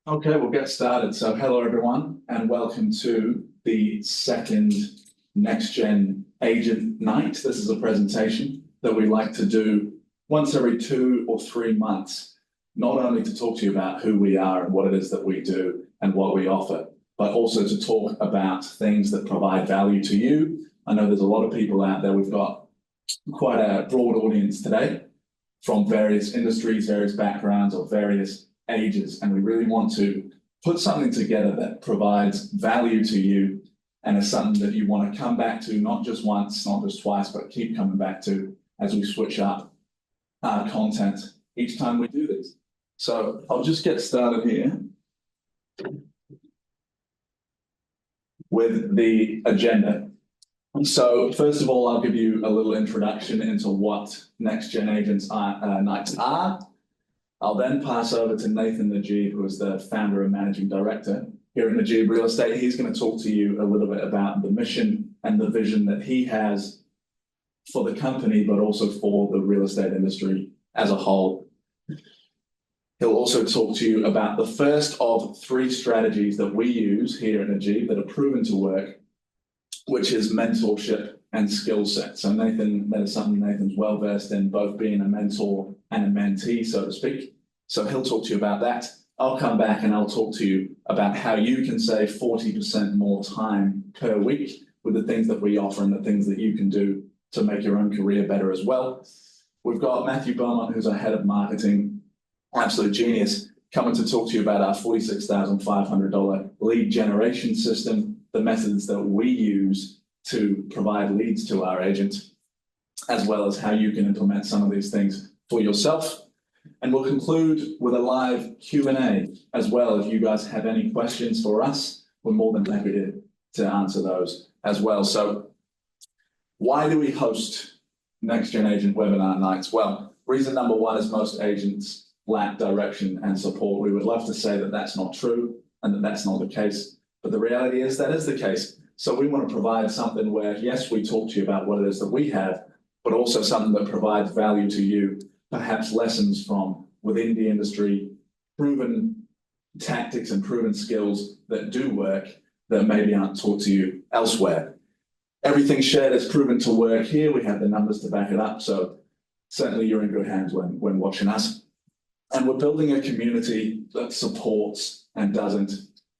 Okay, we'll get started. So hello everyone and welcome to the second Next Gen Agent Night. This is a presentation that we like to do once every 2 or 3 months, not only to talk to you about who we are and what it is that we do and what we offer, but also to talk about things that provide value to you. I know there's a lot of people out there. We've got quite a broad audience today from various industries, various backgrounds, or various ages, and we really want to put something together that provides value to you and is something that you want to come back to, not just once, not just twice, but keep coming back to as we switch up our content each time we do this. So I'll just get started here with the agenda. So first of all, I'll give you a little introduction into what Next Gen Agents Nights are. I'll then pass over to Nathan Najib, who is the founder and managing director here at Najib Real Estate. He's going to talk to you a little bit about the mission and the vision that he has for the company, but also for the real estate industry as a whole. He'll also talk to you about the first of 3 strategies that we use here at Najib that are proven to work, which is mentorship and skill set. So Nathan, that is something Nathan's well versed in, both being a mentor and a mentee, so to speak. So he'll talk to you about that. I'll come back and I'll talk to you about how you can save 40% more time per week with the things that we offer and the things that you can do to make your own career better as well. We've got Matthew Barnard, who's our head of marketing, absolute genius, coming to talk to you about our $46,500 lead generation system, the methods that we use to provide leads to our agent, as well as how you can implement some of these things for yourself. And we'll conclude with a live Q&A as well. If you guys have any questions for us, we're more than happy to answer those as well. So why do we host Next Gen Agent Webinar Nights? Well, reason number 1 is most agents lack direction and support. We would love to say that that's not true and that that's not the case, but the reality is that is the case. So we want to provide something where, yes, we talk to you about what it is that we have, but also something that provides value to you, perhaps lessons from within the industry, proven tactics and proven skills that do work that maybe aren't taught to you elsewhere. Everything shared is proven to work here. We have the numbers to back it up. So certainly you're in good hands when watching us. And we're building a community that supports and doesn't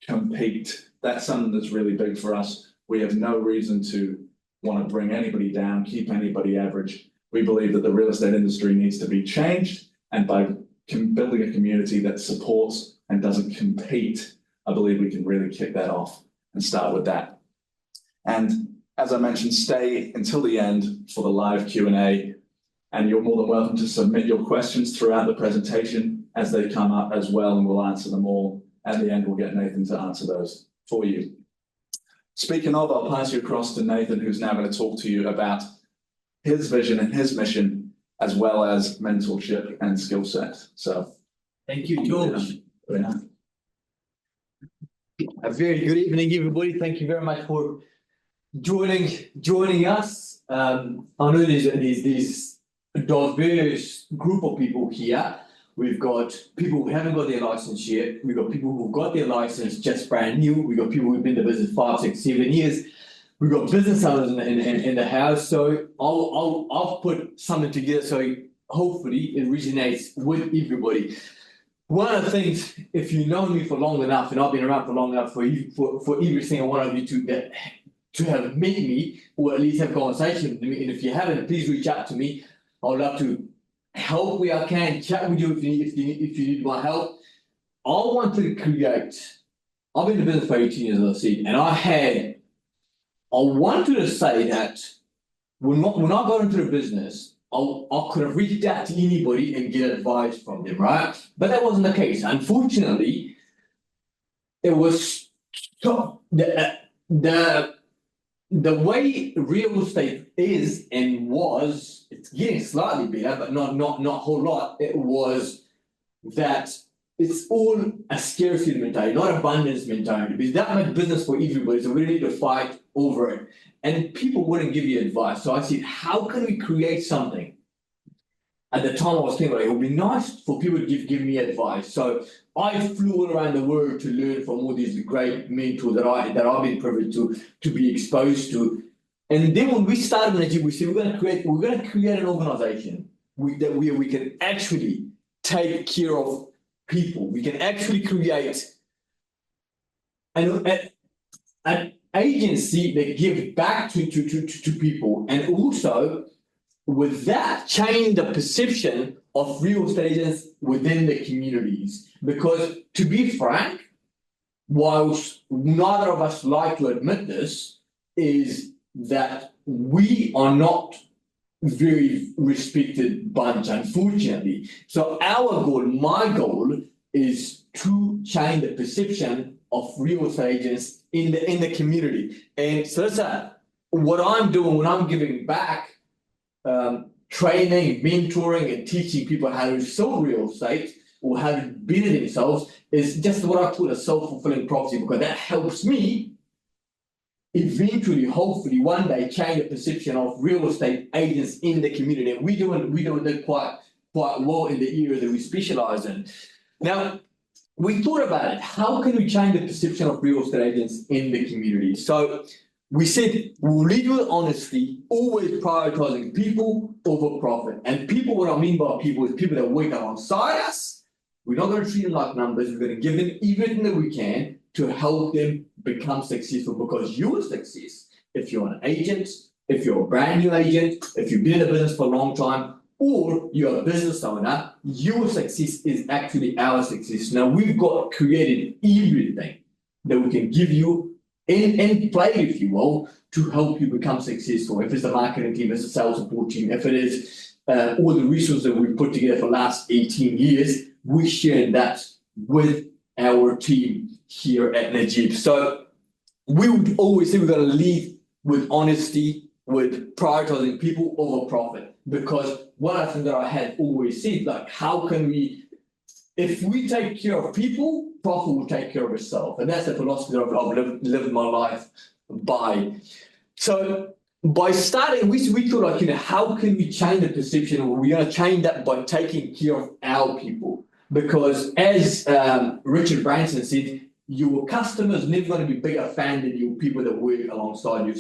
compete. That's something that's really big for us. We have no reason to want to bring anybody down, keep anybody average. We believe that the real estate industry needs to be changed, and by building a community that supports and doesn't compete, I believe we can really kick that off and start with that. And as I mentioned, stay until the end for the live Q&A, and you're more than welcome to submit your questions throughout the presentation as they come up as well, and we'll answer them all. At the end, we'll get Nathan to answer those for you. Speaking of, I'll pass you across to Nathan, who's now going to talk to you about his vision and his mission, as well as mentorship and skill set. So, thank you, George. A very good evening, everybody. Thank you very much for joining us. I know there's this diverse group of people here. We've got people who haven't got their license yet. We've got people who've got their license just brand new. We've got people who've been in the business 5, 6, 7 years. We've got business owners in the house. So I'll put something together so hopefully it resonates with everybody. One of the things, if you know me for long enough, and I've been around for long enough for every single one of you to have met me, or at least have a conversation with me, and if you haven't, please reach out to me. I would love to help where I can, chat with you if you need my help. I want to create, I've been in the business for 18 years, as I said, and I wanted to say that when I got into the business, I could have reached out to anybody and get advice from them, right? But that wasn't the case. Unfortunately, it was the way real estate is and was, it's getting slightly better, but not a whole lot. It was that it's all a scarcity mentality, not abundance mentality. Because that much business for everybody, so we need to fight over it. And people wouldn't give you advice. So I said, how can we create something at the time I was thinking, like, it would be nice for people to give me advice. So I flew all around the world to learn from all these great mentors that I've been privileged to be exposed to. And then when we started Najib, we said we're going to create an organization where we can actually take care of people. We can actually create an agency that gives back to people, and also with that change the perception of real estate agents within the communities. Because to be frank, whilst neither of us like to admit this, is that we are not very respected bunch, unfortunately. So our goal, my goal, is to change the perception of real estate agents in the community. And so that's what I'm doing when I'm giving back, training, mentoring, and teaching people how to sell real estate or how to build it themselves, is just what I call a self-fulfilling prophecy, because that helps me eventually, hopefully, one day change the perception of real estate agents in the community. And we're doing that quite well in the area that we specialize in. Now, we thought about it. How can we change the perception of real estate agents in the community? So we said we'll lead with honesty, always prioritizing people over profit. And people, what I mean by people, is people that work alongside us. We're not going to treat them like numbers. We're going to give them everything that we can to help them become successful, because your success, if you're an agent, if you're a brand new agent, if you've been in a business for a long time, or you're a business owner, your success is actually our success. Now, we've got created everything that we can give you in play, if you will, to help you become successful. If it's the marketing team, if it's the sales support team, if it is all the resources that we've put together for the last 18 years, we share that with our team here at Najib. So we would always say we're going to lead with honesty, with prioritizing people over profit. Because one of the things that I had always said, like, how can we, if we take care of people, profit will take care of itself. And that's the philosophy that I've lived my life by. So by starting, we thought, like, how can we change the perception? We're going to change that by taking care of our people. Because as Richard Branson said, your customers are never going to be bigger fan than your people that work alongside you.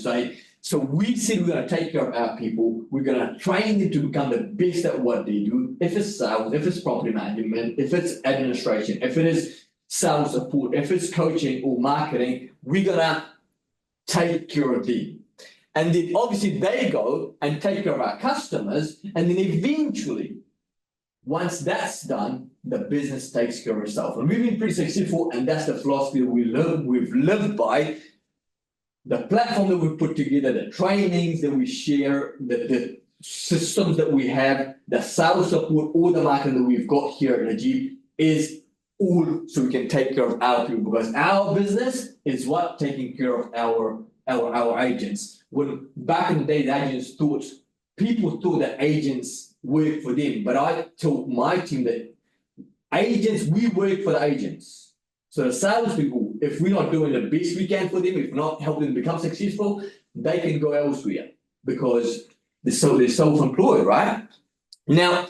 So we said we're going to take care of our people. We're going to train them to become the best at what they do. If it's sales, if it's property management, if it's administration, if it is sales support, if it's coaching or marketing, we're going to take care of them. And then obviously they go and take care of our customers. And then eventually, once that's done, the business takes care of itself. And we've been pretty successful, and that's the philosophy that we've lived by. The platform that we put together, the trainings that we share, the systems that we have, the sales support, all the marketing that we've got here at Najib is all so we can take care of our people, because our business is what taking care of our agents. When back in the day, the agents people thought that agents work for them, but I told my team that we work for the agents. So the salespeople, if we're not doing the best we can for them, if we're not helping them become successful, they can go elsewhere because they're self-employed, right? Now,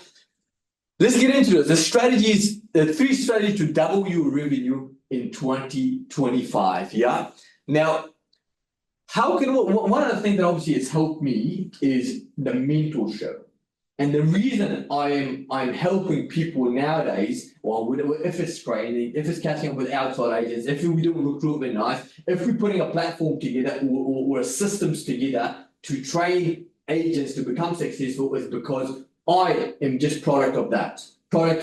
let's get into this. The 3 strategies to double your revenue in 2025. Yeah. Now, one of the things that obviously has helped me is the mentorship. And the reason I'm helping people nowadays, well, if it's training, if it's catching up with outside agents, if we're doing recruitment nights, if we're putting a platform together or systems together to train agents to become successful, is because I am just product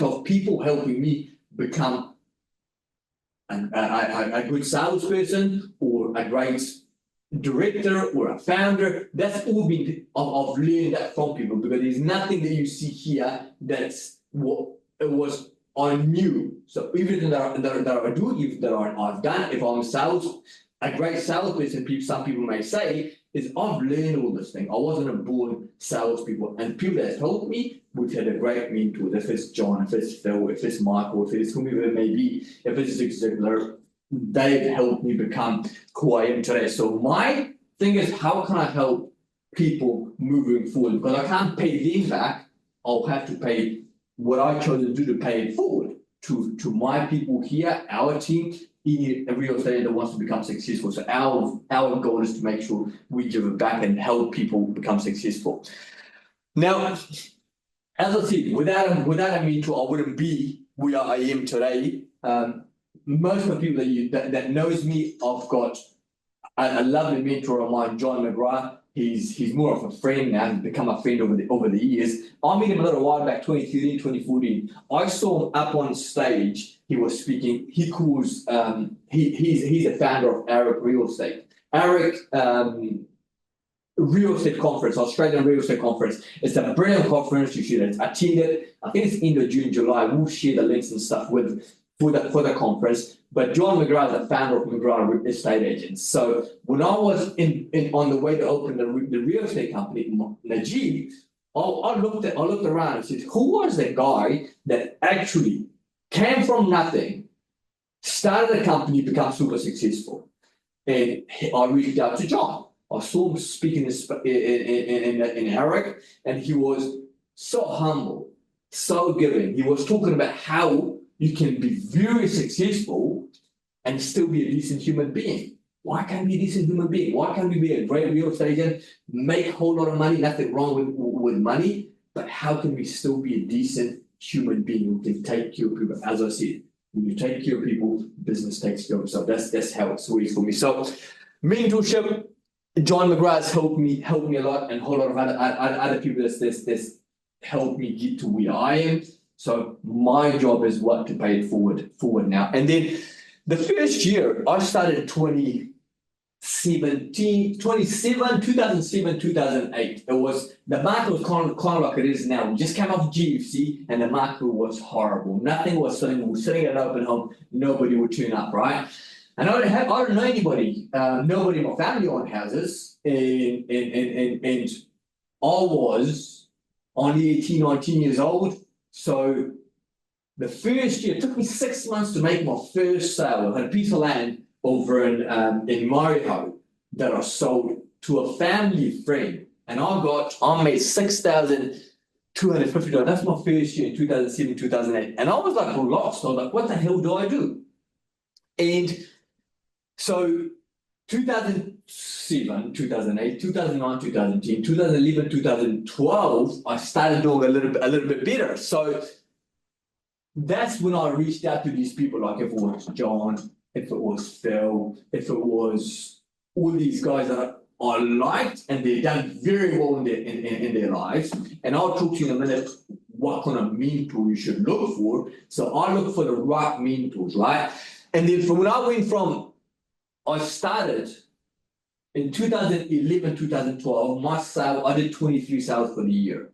of people helping me become a good salesperson or a great director or a founder. That's all been I've learned that from people, because there's nothing that you see here that's what it was I knew. So everything that I do, I've done, if I'm a great salesperson, some people may say, is I've learned all this thing. I wasn't a born salespeople, and people that helped me, we've had a great mentor. If it's John, if it's Phil, if it's Michael, if it's whoever it may be, if it's Zig Ziglar, they've helped me become who I am today. So my thing is, how can I help people moving forward? Because I can't pay them back. I'll have to pay what I chose to do to pay it forward to my people here, our team, in a real estate that wants to become successful. So our goal is to make sure we give it back and help people become successful. Now, as I said, without a mentor, I wouldn't be where I am today. Most of the people that knows me, I've got a lovely mentor of mine, John McGrath. He's more of a friend now. He's become a friend over the years. I met him a little while back, 2013, 2014. I saw him up on stage. He was speaking. He calls he's the founder of ARIC Real Estate. ARIC Real Estate Conference, Australian Real Estate Conference. It's a brilliant conference. You should attend it. I think it's end of June, July. We'll share the links and stuff for the conference. But John McGrath is the founder of McGrath Estate Agents. So when I was on the way to open the real estate company, Najib, I looked around and said, who was the guy that actually came from nothing, started a company, become super successful? And I reached out to John. I saw him speaking in ARIC, and he was so humble, so giving. He was talking about how you can be very successful and still be a decent human being. Why can't we be a decent human being? Why can't we be a great real estate agent, make a whole lot of money, nothing wrong with money, but how can we still be a decent human being who can take care of people? As I said, when you take care of people, business takes care of itself. That's how it's always for me. So mentorship, John McGrath has helped me a lot, and a whole lot of other people that's helped me get to where I am. So my job is what to pay it forward now. And then the first year I started 2007, 2008. It was the market was kind of like it is now. We just came off GFC and the market was horrible. Nothing was selling. We were sitting at an open home. Nobody would turn up, right? And I don't know anybody. Nobody in my family owned houses, and I was only 18, 19 years old. So the first year, it took me 6 months to make my first sale. I had a piece of land over in Mariho that I sold to a family friend. And I made $6,250. That's my first year in 2007, 2008. And I was like lost. I was like, what the hell do I do? And so 2007, 2008, 2009, 2010, 2011, 2012, I started doing a little bit better. So that's when I reached out to these people, like if it was John, if it was Phil, if it was all these guys that I liked, and they've done very well in their lives. And I'll talk to you in a minute what kind of mentor you should look for. So I look for the right mentors, right? And then from when I started in 2011, 2012, my sale, I did 23 sales for the year.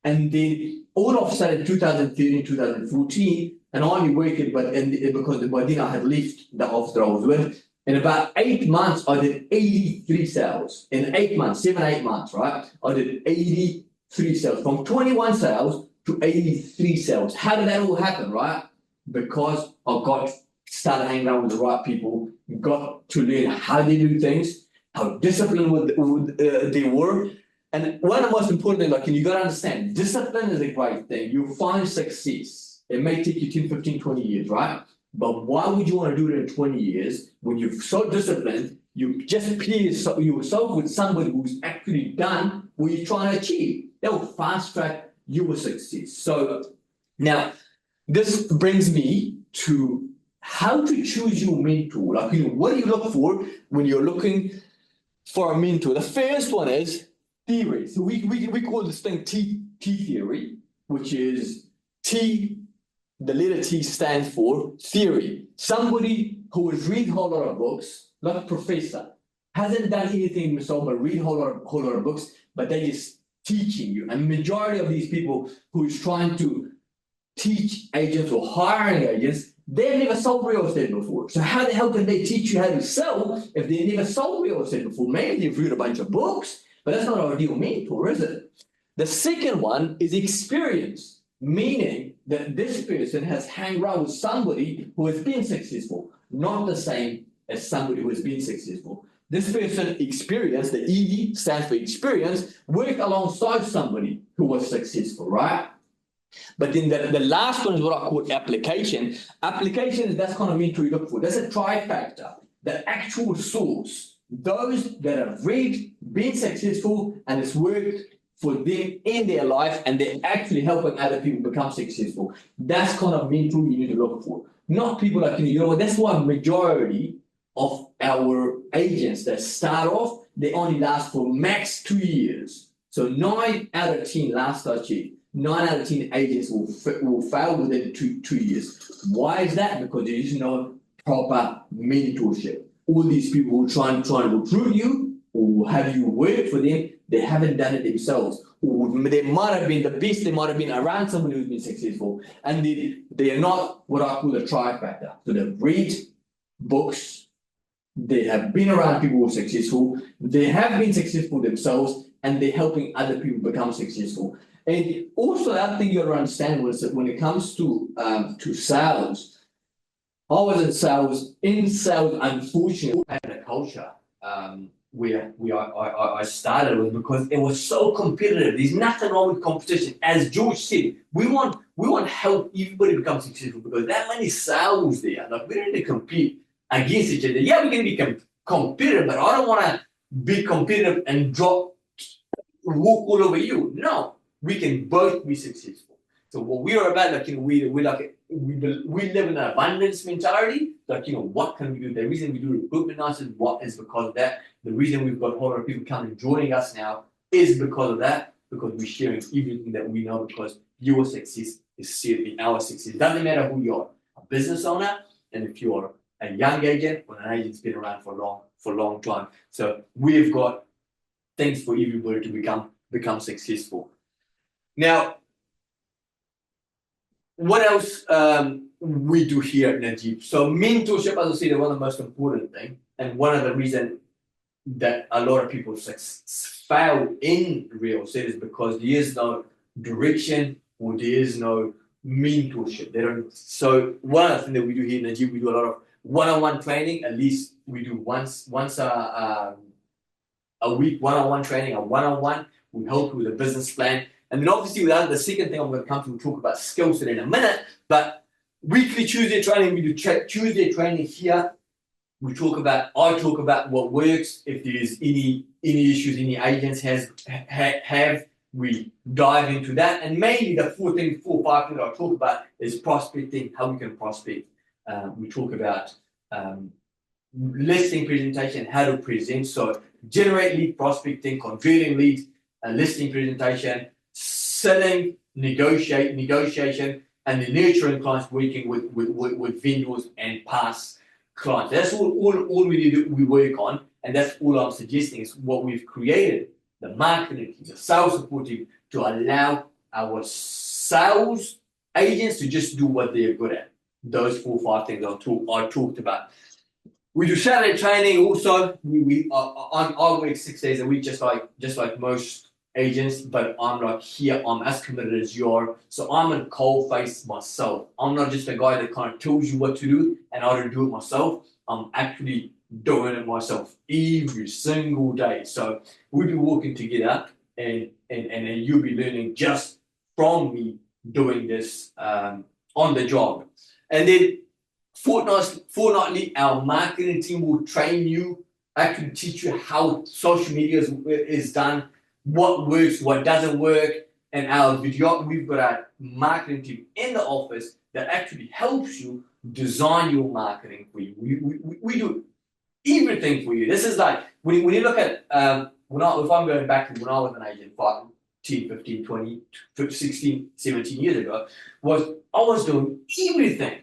And then all of a sudden, 2013, 2014, and I only worked, because by then I had left the office that I was with. In about 8 months, I did 83 sales. In 8 months, 7, 8 months, right? I did 83 sales, from 21 sales to 83 sales. How did that all happen, right? Because I started hanging around with the right people, got to learn how they do things, how disciplined they were. And one of the most important things, you got to understand, discipline is a great thing. You find success. It may take you 10, 15, 20 years, right? But why would you want to do it in 20 years when you're so disciplined, you just pair yourself with somebody who's actually done what you're trying to achieve? That will fast track your success. So now, this brings me to how to choose your mentor. What do you look for when you're looking for a mentor? The first one is theory. So we call this thing T theory, which is T, the letter T stands for theory. Somebody who has read a whole lot of books, like a professor, hasn't done anything himself but read a whole lot of books, but they're just teaching you. And the majority of these people who is trying to teach agents or hiring agents, they've never sold real estate before. So how the hell can they teach you how to sell if they never sold real estate before? Maybe they've read a bunch of books, but that's not our ideal mentor, is it? The second one is experience, meaning that this person has hung around with somebody who has been successful, not the same as somebody who has been successful. this person experienced, the E stands for experience, worked alongside somebody who was successful, right? But then the last one is what I call application. Application, that's kind of meant to look for. That's a trifactor. The actual source. Those that have read, been successful, and it's worked for them in their life, and they're actually helping other people become successful. That's kind of mentor you need to look for. Not people like you know, that's why majority of our agents that start off, they only last for max 2 years. So 9 out of 10, last I checked, 9 out of 10 agents will fail within two years. Why is that? Because there is no proper mentorship. All these people who try to recruit you or have you work for them, they haven't done it themselves. Or they might have been the best, they might have been around someone who's been successful, and they are not what I call a trifactor. So they've read books, they have been around people who are successful, they have been successful themselves, and they're helping other people become successful. And also, the other thing you got to understand was that when it comes to sales, I was in sales. In sales, unfortunately, I had a culture where I started with, because it was so competitive. There's nothing wrong with competition. As George said, we want to help everybody become successful, because that many sales there. Like, we don't need to compete against each other. Yeah, we're going to be competitive, but I don't want to be competitive and walk all over you. No. We can both be successful. So what we are about, like, you know, we live in an abundance mentality. Like, you know, what can we do? The reason we do recruitment now is because of that. The reason we've got a whole lot of people coming and joining us now is because of that. Because we're sharing everything that we know. Because your success is certainly our success. It doesn't matter who you are, a business owner, and if you're a young agent or an agent's been around for a long time. So we've got things for everybody to become successful. Now, what else we do here at Najib? So mentorship, as I said, is one of the most important things, and one of the reasons that a lot of people fail in real estate is because there is no direction or there is no mentorship. They don't. So one of the things that we do here at Najib, we do a lot of one-on-one training. At least we do once a week, one-on-one training, a one-on-one. We help you with a business plan. And then obviously the second thing I'm going to come to, we'll talk about skill set in a minute, but weekly Tuesday training, we do Tuesday training here. I talk about what works. If there's any issues any agents have, we dive into that. And mainly the four or five things I talk about is prospecting, how we can prospect. We talk about listing presentation, how to present. So generate lead prospecting, converting leads, listing presentation, selling, negotiation, and the nurturing clients, working with vendors and past clients. That's all we do. We work on, and that's all I'm suggesting is what we've created: the marketing team, the sales support team, to allow our sales agents to just do what they're good at. Those 4 or 5 things I talked about. We do Saturday training also. I work 6 days a week, just like most agents, but I'm like here, I'm as committed as you are. So I'm a cold face myself. I'm not just a guy that kind of tells you what to do and I don't do it myself. I'm actually doing it myself every single day. So we'll be working together, and you'll be learning just from me doing this on the job. And then fortnightly, our marketing team will train you, actually teach you how social media is done, what works, what doesn't work. And we've got our marketing team in the office that actually helps you design your marketing for you. We do everything for you. This is like, when you look at, if I'm going back to when I was an agent 5, 10, 15, 20, 16, 17 years ago, I was doing everything.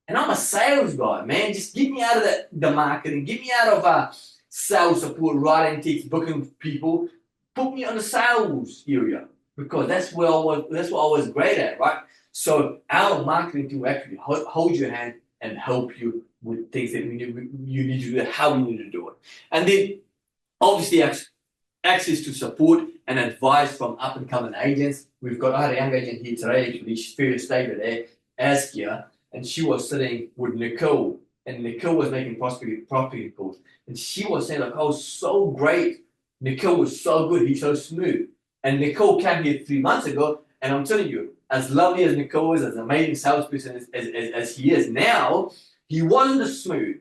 And I'm a sales guy, man. Just get me out of the marketing, get me out of sales support, writing text, booking people. Put me on the sales area, because that's what I was great at, right? So our marketing team will actually hold your hand and help you with things that you need to do, how you need to do it. And then obviously access to support and advice from up and coming agents. I had a young agent here today, actually, she's first David Askia, and she was sitting with Nicole and Nicole was making property calls, and she was saying like, "Oh, so great! Nicole was so good. He's so smooth." And Nicole came here 3 months ago, and I'm telling you, as lovely as Nicole is, as an amazing salesperson as he is now, he wasn't as smooth.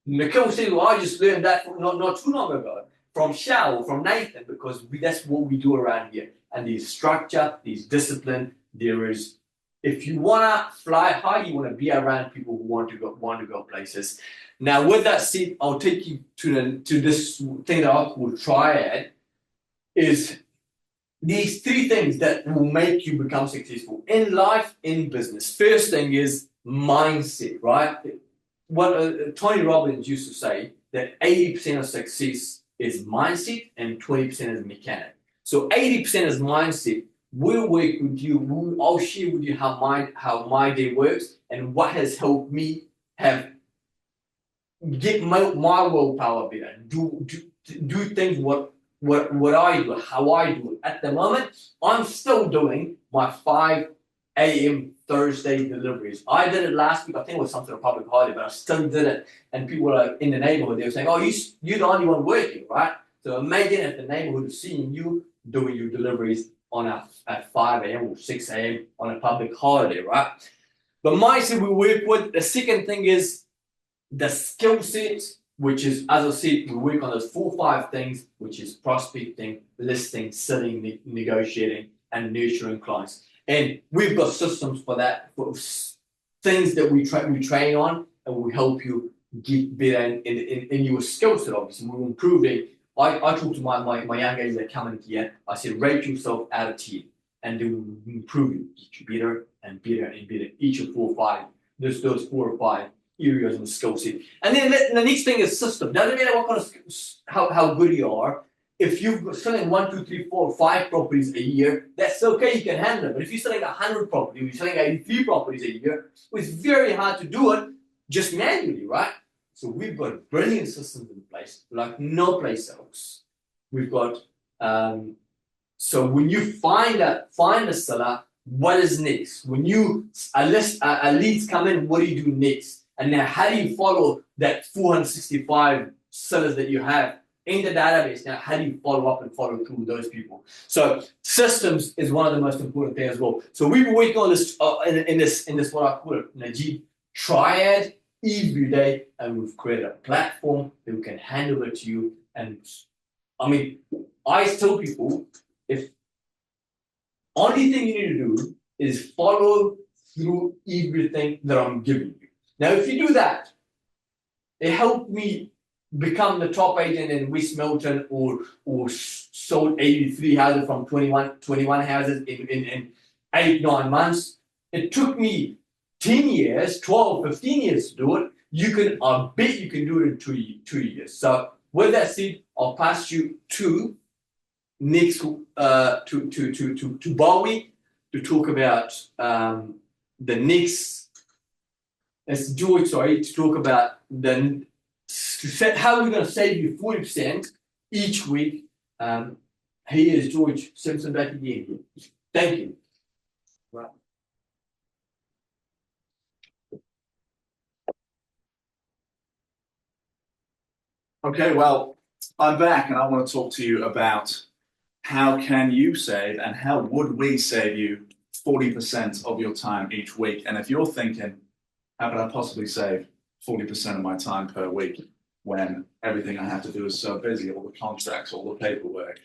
Nicole said, "Well, I just learned that not too long ago from Shao, from Nathan, because that's what we do around here. And there's structure, there's discipline, there is. If you wanna fly high, you wanna be around people who want to go places." Now, with that said, I'll take you to this thing that I call triad. Is these three things that will make you become successful in life, in business. First thing is mindset, right? What Tony Robbins used to say, that 80% of success is mindset and 20% is mechanic. So 80% is mindset. We'll work with you. I'll share with you how my day works and what has helped me get my willpower better. Do things what I do, how I do it. At the moment, I'm still doing my 5 a.m. Thursday deliveries. I did it last week. I think it was some sort of public holiday, but I still did it. And people were in the neighborhood, they were saying, "Oh, you're the only one working, right?" So imagine if the neighborhood is seeing you doing your deliveries at 5 a.m. or 6 a.m. on a public holiday, right? The mindset we work with. The second thing is the skill set, which is, as I said, we work on those 4 or 5 things, which is prospecting, listing, selling, negotiating, and nurturing clients. And we've got systems for that, for things that we train on, and we help you get better in your skill set, obviously. We're improving. I talk to my young guys that come in here. I say, rate yourself out of 10, and then we improve you, get you better and better and better. Each of 4 or 5, those 4 or 5 areas in the skill set. And then the next thing is system. Doesn't matter what kind of how good you are. If you're selling 1, 2, 3, 4, 5 properties a year, that's okay. You can handle it. But if you're selling 100 properties, you're selling 83 properties a year, it's very hard to do it just manually, right? So we've got brilliant systems in place, like no place else. We've got so when you find a seller, what is next? When a leads come in, what do you do next? And now how do you follow that 465 sellers that you have in the database? Now, how do you follow up and follow through with those people? So systems is one of the most important things as well. So we've been working on this in this what I call it Najib triad every day, and we've created a platform that we can hand over to you. And I mean, I tell people, if only thing you need to do is follow through everything that I'm giving you. Now, if you do that, it helped me become the top agent in West Milton, or sold 83 houses from 21 houses in 8-9 months. It took me 10 years, 12, 15 years to do it. I bet you can do it in 2 years. So with that said, I'll pass you to next to Bowie to talk about the next. It's George, sorry, to talk about how we're going to save you 40% each week. Here is George Simpson back again. Thank you. Right. Okay, well, I'm back and I want to talk to you about how can you save and how would we save you 40% of your time each week. And if you're thinking, how could I possibly save 40% of my time per week when everything I have to do is so busy, all the contracts, all the paperwork,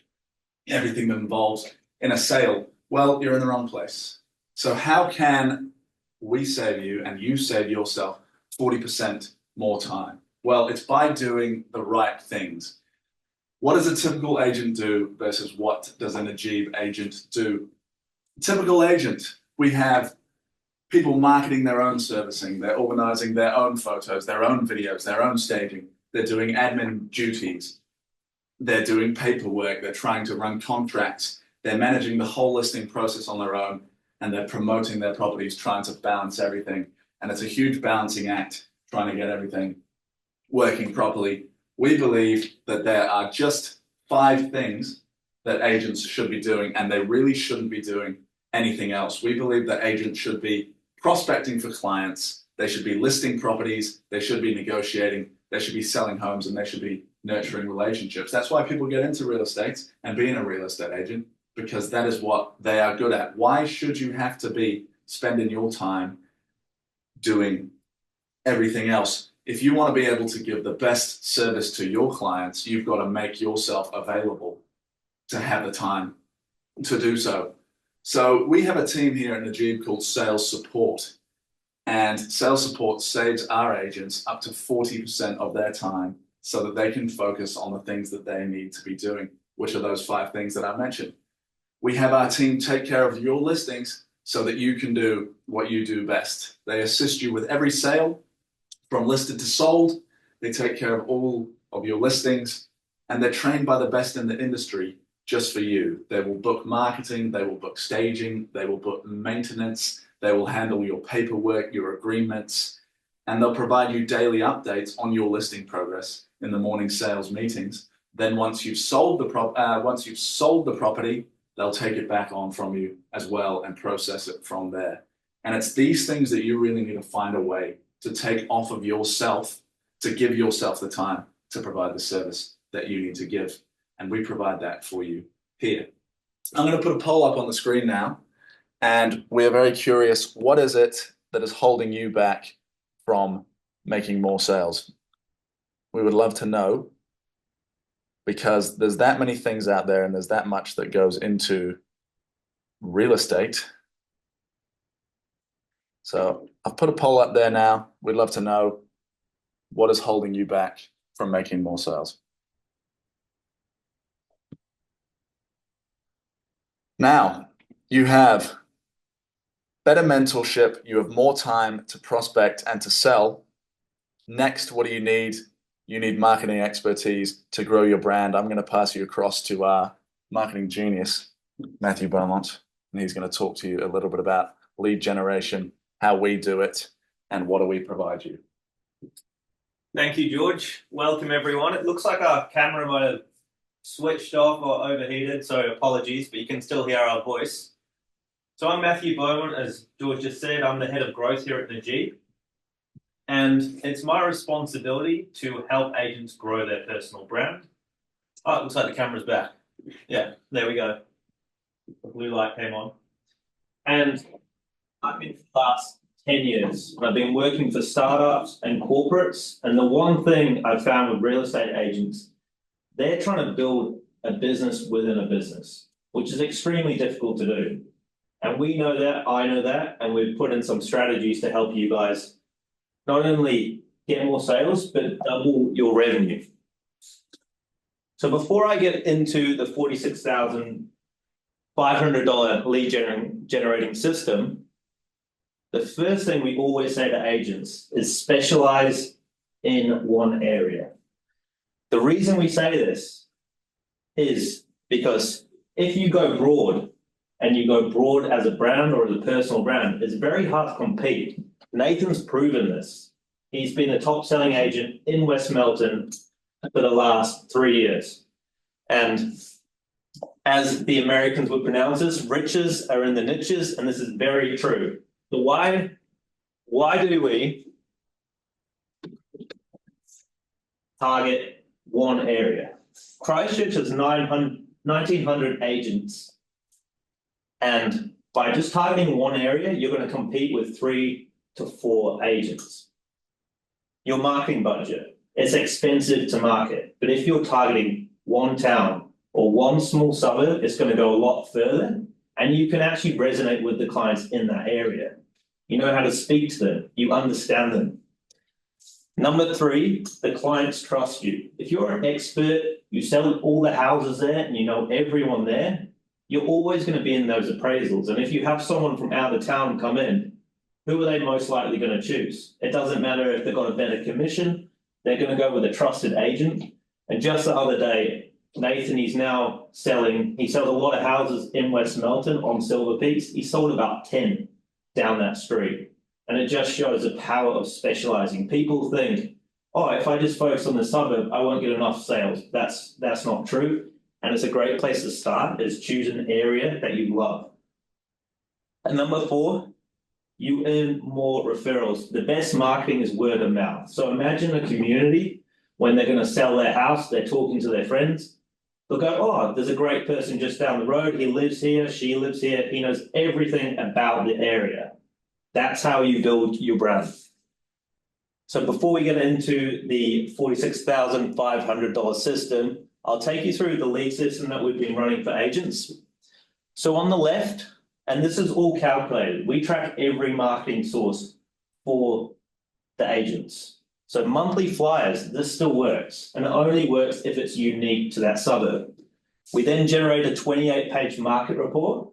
everything that involves in a sale? Well, you're in the wrong place. So how can we save you and you save yourself 40% more time? Well, it's by doing the right things. What does a typical agent do versus what does a Najib agent do? Typical agent, we have people marketing their own servicing, they're organizing their own photos, their own videos, their own staging, they're doing admin duties, they're doing paperwork, they're trying to run contracts, they're managing the whole listing process on their own, and they're promoting their properties, trying to balance everything. And it's a huge balancing act, trying to get everything working properly. We believe that there are just 5 things that agents should be doing, and they really shouldn't be doing anything else. We believe that agents should be prospecting for clients, They should be listing properties, they should be negotiating, they should be selling homes, and they should be nurturing relationships. That's why people get into real estate and being a real estate agent, because that is what they are good at. Why should you have to be spending your time doing everything else? If you want to be able to give the best service to your clients, you've got to make yourself available to have the time to do so. So we have a team here at Najib called Sales Support, and Sales Support saves our agents up to 40% of their time so that they can focus on the things that they need to be doing, which are those 5 things that I mentioned. We have our team take care of your listings so that you can do what you do best. They assist you with every sale, from listed to sold. They take care of all of your listings, and they're trained by the best in the industry just for you. They will book marketing, they will book staging, they will book maintenance, they will handle your paperwork, your agreements, and they'll provide you daily updates on your listing progress in the morning sales meetings. Then once you've sold the property, they'll take it back on from you as well and process it from there. And it's these things that you really need to find a way to take off of yourself, to give yourself the time to provide the service that you need to give. And we provide that for you here. I'm going to put a poll up on the screen now, and we're very curious, what is it that is holding you back from making more sales? We would love to know, because there's that many things out there and there's that much that goes into real estate. So I've put a poll up there now. We'd love to know, what is holding you back from making more sales? Now, you have better mentorship, you have more time to prospect and to sell. Next, what do you need? You need marketing expertise to grow your brand. I'm going to pass you across to our marketing genius, Matthew Beaumont, and he's going to talk to you a little bit about lead generation, how we do it, and what do we provide you. Thank you, George. Welcome, everyone. It looks like our camera might have switched off or overheated, so apologies, but you can still hear our voice. So I'm Matthew Beaumont, as George just said. I'm the head of growth here at Najib. And it's my responsibility to help agents grow their personal brand. Oh, it looks like the camera's back. Yeah, there we go. The blue light came on. And I've been for the last 10 years. I've been working for startups and corporates. And the one thing I've found with real estate agents, they're trying to build a business within a business, which is extremely difficult to do. And we know that, I know that, and we've put in some strategies to help you guys not only get more sales, but double your revenue. So before I get into the $46,500 lead generating system, the first thing we always say to agents is specialize in one area. The reason we say this is because if you go broad, and you go broad as a brand or as a personal brand, it's very hard to compete. Nathan's proven this. He's been a top selling agent in West Melton for the last 3 years. And as the Americans would pronounce this, riches are in the niches, and this is very true. So why do we target one area? Christchurch has 1,900 agents. And by just targeting one area, you're going to compete with 3 to 4 agents. Your marketing budget, it's expensive to market. But if you're targeting one town or one small suburb, it's going to go a lot further. And you can actually resonate with the clients in that area. You know how to speak to them. You understand them. Number 3, the clients trust you. If you're an expert, you sell all the houses there and you know everyone there, you're always going to be in those appraisals. And if you have someone from out of town come in, who are they most likely going to choose? It doesn't matter if they've got a better commission, they're going to go with a trusted agent. And just the other day, Nathan, he sells a lot of houses in West Melton on Silver Peaks. He sold about 10 down that street. And it just shows the power of specializing. People think, oh, if I just focus on the suburb, I won't get enough sales. That's not true. And it's a great place to start, is choose an area that you love. And number 4, you earn more referrals. The best marketing is word of mouth. So imagine a community when they're going to sell their house, they're talking to their friends. They'll go, oh, there's a great person just down the road. He lives here, she lives here. He knows everything about the area. That's how you build your brand. So before we get into the $46,500 system, I'll take you through the lead system that we've been running for agents. So on the left, and this is all calculated, we track every marketing source for the agents. So monthly flyers, this still works, and it only works if it's unique to that suburb. We then generate a 28-page market report.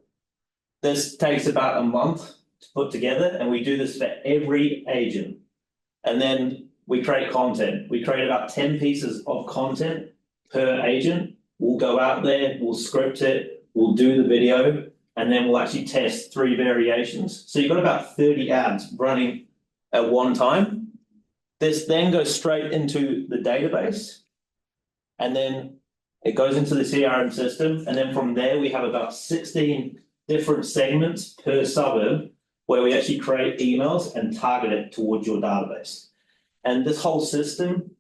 This takes about a month to put together, and we do this for every agent. And then we create content. We create about 10 pieces of content per agent. We'll go out there, we'll script it, we'll do the video, and then we'll actually test 3 variations. So you've got about 30 ads running at one time. This then goes straight into the database, and then it goes into the CRM system. And then from there, we have about 16 different segments per suburb where we actually create emails and target it towards your database. And this whole system,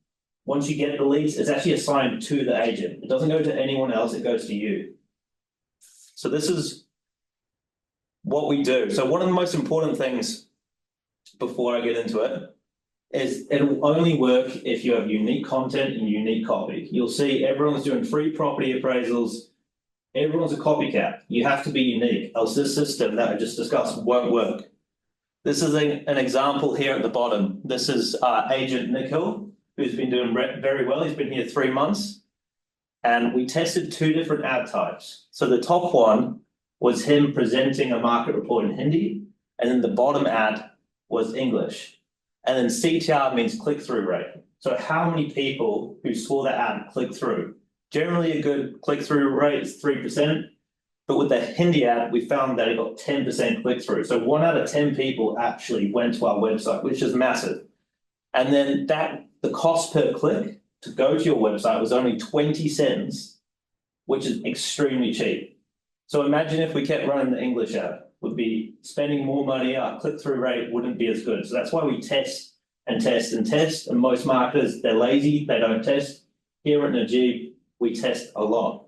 once you get the leads, is actually assigned to the agent. It doesn't go to anyone else, it goes to you. So this is what we do. So one of the most important things before I get into it is it'll only work if you have unique content and unique copy. You'll see everyone's doing free property appraisals. Everyone's a copycat. You have to be unique, else this system that I just discussed won't work. This is an example here at the bottom. This is our agent Nikhil, who's been doing very well. He's been here 3 months. And we tested 2 different ad types. So the top one was him presenting a market report in Hindi, and then the bottom ad was English. And then CTR means click-through rate. So how many people who saw that ad click through? Generally, a good click-through rate is 3%. But with the Hindi ad, we found that it got 10% click-through. So 1 out of 10 people actually went to our website, which is massive. And then the cost per click to go to your website was only 20 cents, which is extremely cheap. So imagine if we kept running the English ad. Would be spending more money, our click-through rate wouldn't be as good. So that's why we test and test and test. And most marketers, they're lazy, they don't test. Here at Najib, we test a lot.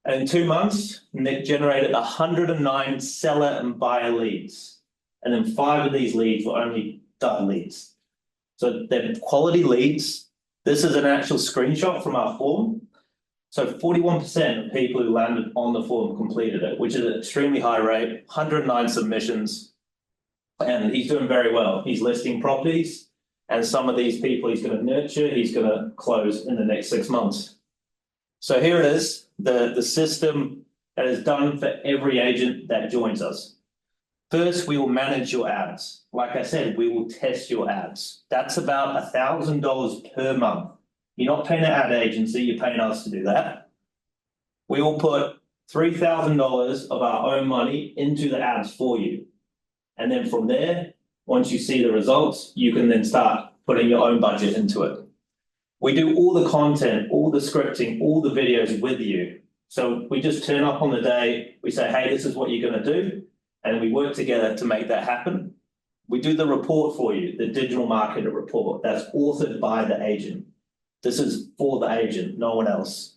And in 2 months, Nick generated 109 seller and buyer leads. And then 5 of these leads were only done leads. So they're quality leads. This is an actual screenshot from our form. So 41% of people who landed on the form completed it, which is an extremely high rate, 109 submissions. And he's doing very well. He's listing properties, and some of these people he's going to nurture, he's going to close in the next 6 months. So here it is, the system that is done for every agent that joins us. First, we will manage your ads. Like I said, we will test your ads. That's about $1,000 per month. You're not paying an ad agency, you're paying us to do that. We will put $3,000 of our own money into the ads for you. And then from there, once you see the results, you can then start putting your own budget into it. We do all the content, all the scripting, all the videos with you. So we just turn up on the day, we say, hey, this is what you're going to do. And we work together to make that happen. We do the report for you, the digital marketer report that's authored by the agent. This is for the agent, no one else.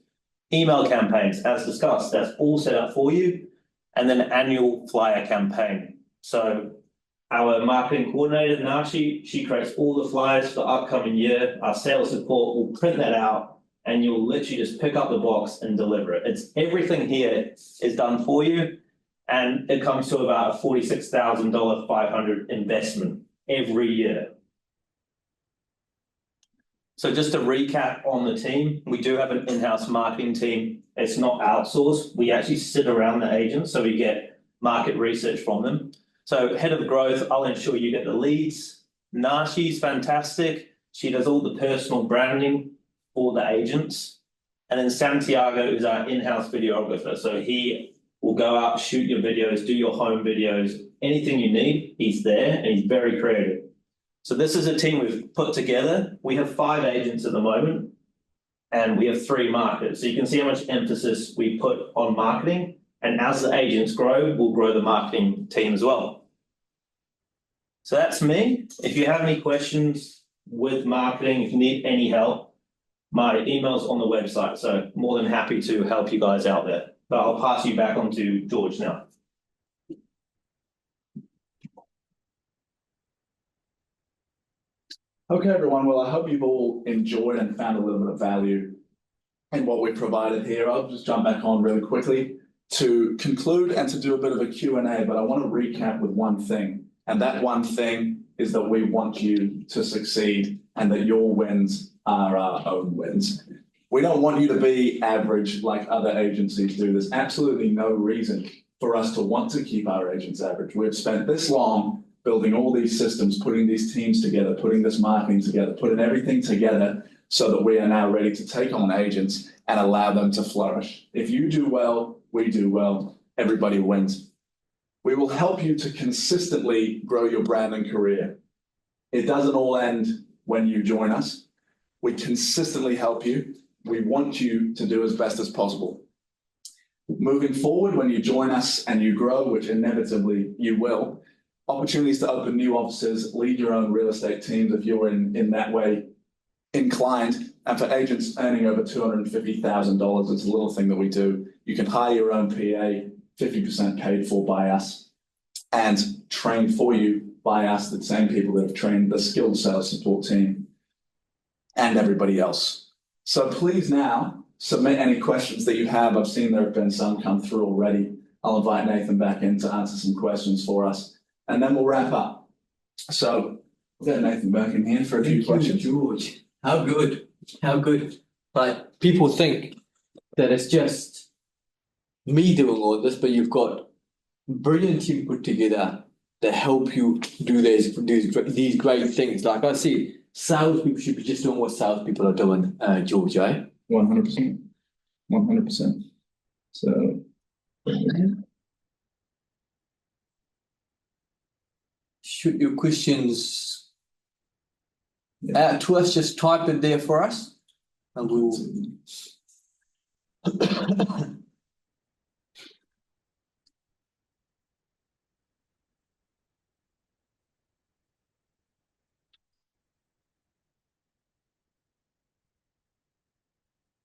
Email campaigns, as discussed, that's all set up for you. And then an annual flyer campaign. So our marketing coordinator, Najib, she creates all the flyers for the upcoming year. Our sales support will print that out, and you'll literally just pick up the box and deliver it. It's everything here is done for you. And it comes to about a $46,500 investment every year. So just to recap on the team, we do have an in-house marketing team. It's not outsourced. We actually sit around the agents, so we get market research from them. So head of growth, I'll ensure you get the leads. Nashi's fantastic. She does all the personal branding for the agents. And then Santiago is our in-house videographer. So he will go out, shoot your videos, do your home videos, anything you need, he's there, and he's very creative. So this is a team we've put together. We have 5 agents at the moment, and we have 3 marketers. So you can see how much emphasis we put on marketing. And as the agents grow, we'll grow the marketing team as well. So that's me. If you have any questions with marketing, if you need any help, my email's on the website, so more than happy to help you guys out there. But I'll pass you back on to George now. Okay, everyone. Well, I hope you've all enjoyed and found a little bit of value in what we provided here. I'll just jump back on really quickly to conclude and to do a bit of a Q&A, but I want to recap with one thing. And that one thing is that we want you to succeed and that your wins are our own wins. We don't want you to be average like other agencies do. There's absolutely no reason for us to want to keep our agents average. We've spent this long building all these systems, putting these teams together, putting this marketing together, putting everything together so that we are now ready to take on agents and allow them to flourish. If you do well, we do well, everybody wins. We will help you to consistently grow your brand and career. It doesn't all end when you join us. We consistently help you. We want you to do as best as possible. Moving forward, when you join us and you grow, which inevitably you will, opportunities to open new offices, lead your own real estate teams if you're in that way inclined, and for agents earning over $250,000, it's a little thing that we do. You can hire your own PA, 50% paid for by us, and trained for you by us, the same people that have trained the skilled sales support team and everybody else. So please now submit any questions that you have. I've seen there have been some come through already. I'll invite Nathan back in to answer some questions for us, and then we'll wrap up. So we'll get Nathan back in here for a few questions. George. How good, how good. Like, people think that it's just me doing all this, but you've got a brilliant team put together that help you do these great things. Like I see, salespeople should be just doing what salespeople are doing, George, eh? 100%. 100%. So shoot your questions to us, just type it there for us, and we'll.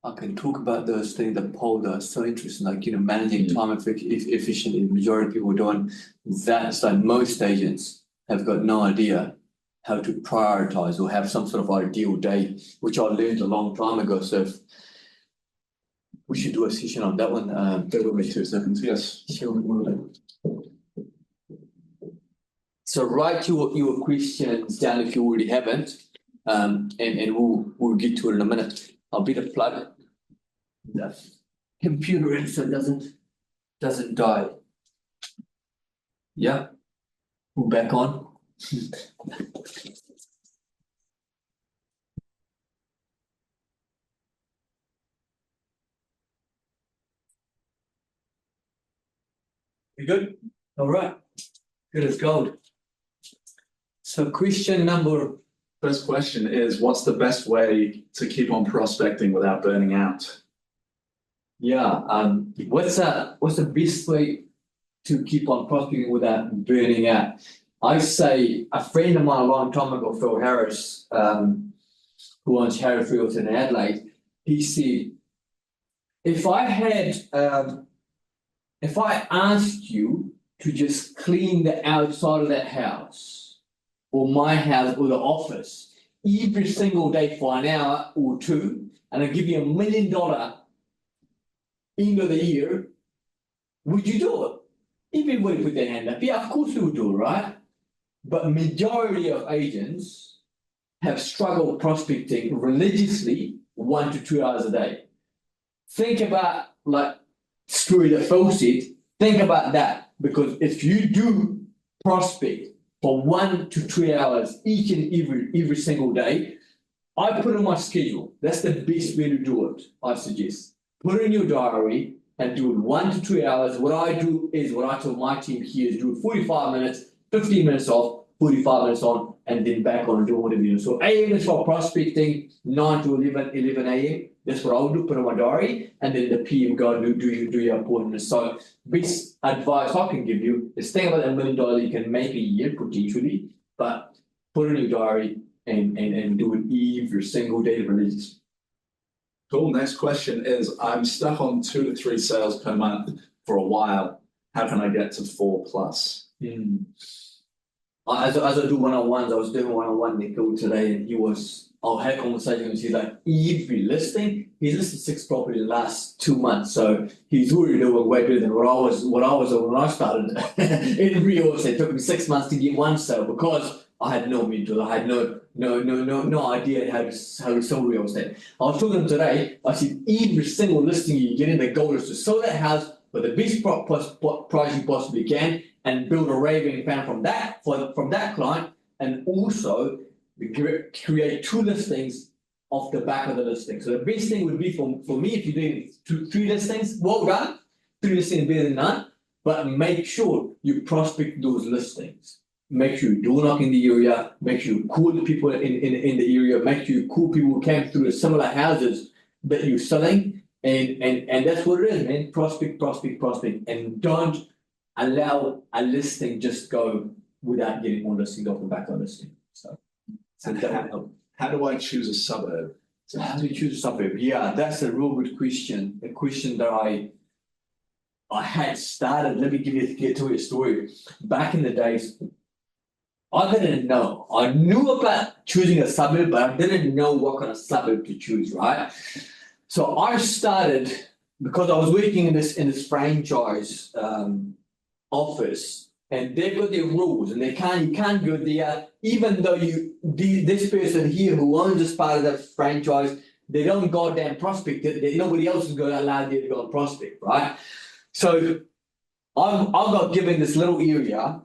I can talk about those things that Paul does. So interesting, like, managing time efficiently. The majority of people doing that. It's like most agents have got no idea how to prioritize or have some sort of ideal day, which I learned a long time ago. So we should do a session on that one. bear with me 2 seconds. Yes. Sure. So write your questions down if you already haven't, and we'll get to it in a minute. I'll be the plug the computer in so it doesn't die. Yeah, we're back on. We good? All right. Good as gold. So question number. First question is, what's the best way to keep on prospecting without burning out? Yeah, what's the best way to keep on prospecting without burning out? I say a friend of mine a long time ago, Phil Harris, who owns Harris Fields in Adelaide, he said, if I asked you to just clean the outside of that house, or my house, or the office, every single day for an hour or two, and I give you $1 million end of the year, would you do it? Everybody put their hand up. Yeah, of course we would do it, right? But majority of agents have struggled prospecting religiously 1 to 2 hours a day. Think about, like, story that Phil said, think about that, because if you do prospect for 1 to 2 hours each and every single day, I put on my schedule. That's the best way to do it, I suggest. Put it in your diary and do it 1 to 2 hours. What I do is, what I tell my team here is do it 45 minutes, 15 minutes off, 45 minutes on, and then back on and do whatever you do. So AM is for prospecting, 9 to 11 AM. That's what I would do, put on my diary, and then the PM go and do your appointments. So best advice I can give you is think about that $1 million you can make a year potentially, but put it in your diary and do it every single day release. Cool. Next question is, I'm stuck on 2 to 3 sales per month for a while. How can I get to 4+? As I do one-on-ones, I was doing one-on-one with Nico today, and I had a conversation with him. He's like, every listing, he's listed 6 properties in the last 2 months. So he's already doing way better than what I was doing when I started in real estate. It took me 6 months to get one sale because I had no mentor. I had no idea how to sell real estate. I was talking to him today. I said, every single listing you get in, the goal is to sell that house for the best price you possibly can, and build a raving fan from that client, and also create 2 listings off the back of the listing. So the best thing would be for me, if you're doing 3 listings, well done. 3 listings better than none, but make sure you prospect those listings. Make sure you door knock in the area, make sure you call the people in the area, make sure you call people who came through the similar houses that you're selling, and that's what it is, man. Prospect, and don't allow a listing just go without getting more listings off the back of the listing. So how do I choose a suburb? So how do you choose a suburb? Yeah, that's a real good question. A question that I had started. Let me get to a story. Back in the days, I didn't know. I knew about choosing a suburb, but I didn't know what kind of suburb to choose, right? So I started, because I was working in this franchise office, and they've got their rules, and you can't go there, even though this person here who owns this part of the franchise, they don't goddamn prospect it. Nobody else is going to allow them to go and prospect, right? So I got given this little area,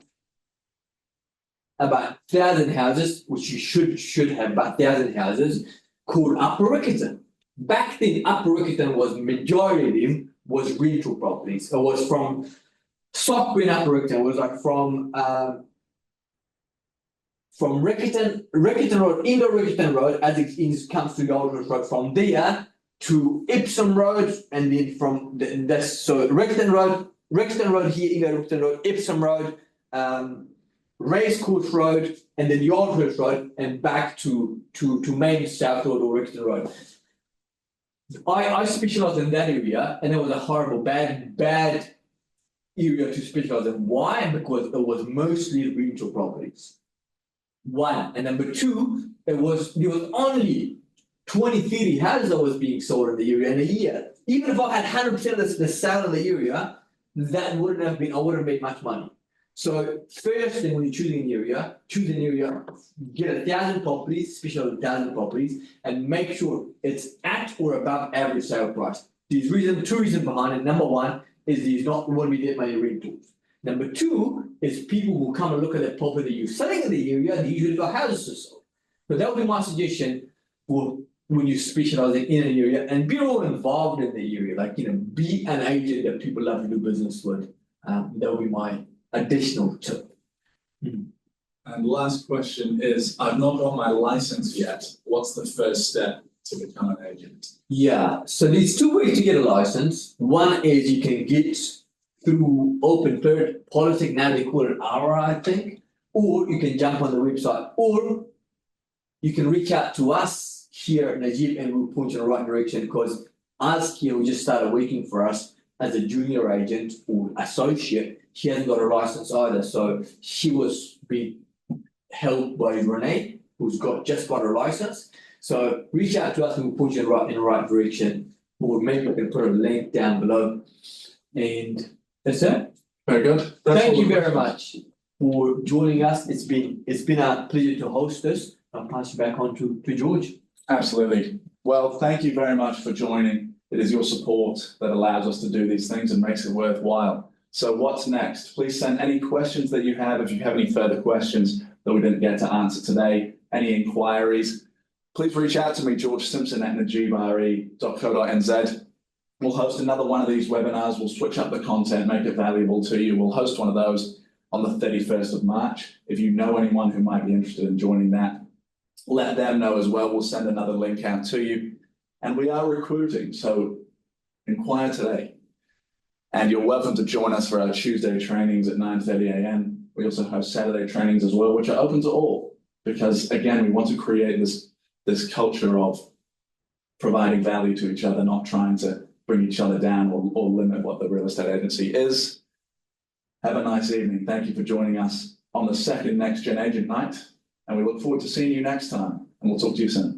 about 1,000 houses, which you should have about 1,000 houses, called Upper Riccarton. Back then, Upper Riccarton was majority of them was rental properties. It was from Software in Upper Riccarton, was like from Riccarton Road, into Riccarton Road, as it comes to the Old Road, from there to Epsom Road, and then from so Riccarton Road here, into Riccarton Road, Epsom Road, Racecourse Road, and then Yardhurst Road, and back to Main South Road or Riccarton Road. I specialised in that area, and it was a horrible, bad area to specialise in. Why? Because it was mostly rental properties. 1, and number 2, there was only 20-30 houses that was being sold in the area in a year. Even if I had 100% of the sale in the area, that wouldn't have been. I wouldn't have made much money. So first thing, when you're choosing an area, get 1,000 properties, special 1,000 properties, and make sure it's at or above average sale price. Two reasons behind it. Number 1 is there's not going to be that many rentals. Number 2 is people will come and look at the property that you're selling in the area, and they usually got houses to sell. So that would be my suggestion for when you're specialising in an area, and be all involved in the area. Like, be an agent that people love to do business with. That would be my additional tip. And last question is, I've not got my license yet. What's the first step to become an agent? Yeah, so there's 2 ways to get a license. One is you can get through Open Third Politic, now they call it ARA, I think, or you can jump on the website, or you can reach out to us here at Najib, and we'll point you in the right direction, because Aski, who just started working for us as a junior agent or associate, she hasn't got a license either. So she was being helped by Renee, who's just got a license. So reach out to us and we'll put you in the right direction. Or maybe we can put a link down below. And that's it. Very good. Thank you very much for joining us. It's been a pleasure to host this. I'll pass you back on to George. Absolutely. Well, thank you very much for joining. It is your support that allows us to do these things and makes it worthwhile. So what's next? Please send any questions that you have. If you have any further questions that we didn't get to answer today, any inquiries, please reach out to me, George Simpson at najibre.co.nz. We'll host another one of these webinars. We'll switch up the content, make it valuable to you. We'll host one of those on the 31st of March. If you know anyone who might be interested in joining that, let them know as well. We'll send another link out to you. And we are recruiting, so inquire today. And you're welcome to join us for our Tuesday trainings at 9:30 a.m. We also host Saturday trainings as well, which are open to all. Because again, we want to create this culture of providing value to each other, not trying to bring each other down or limit what the real estate agency is. Have a nice evening. Thank you for joining us on the second Next Gen Agent Night. And we look forward to seeing you next time. And we'll talk to you soon.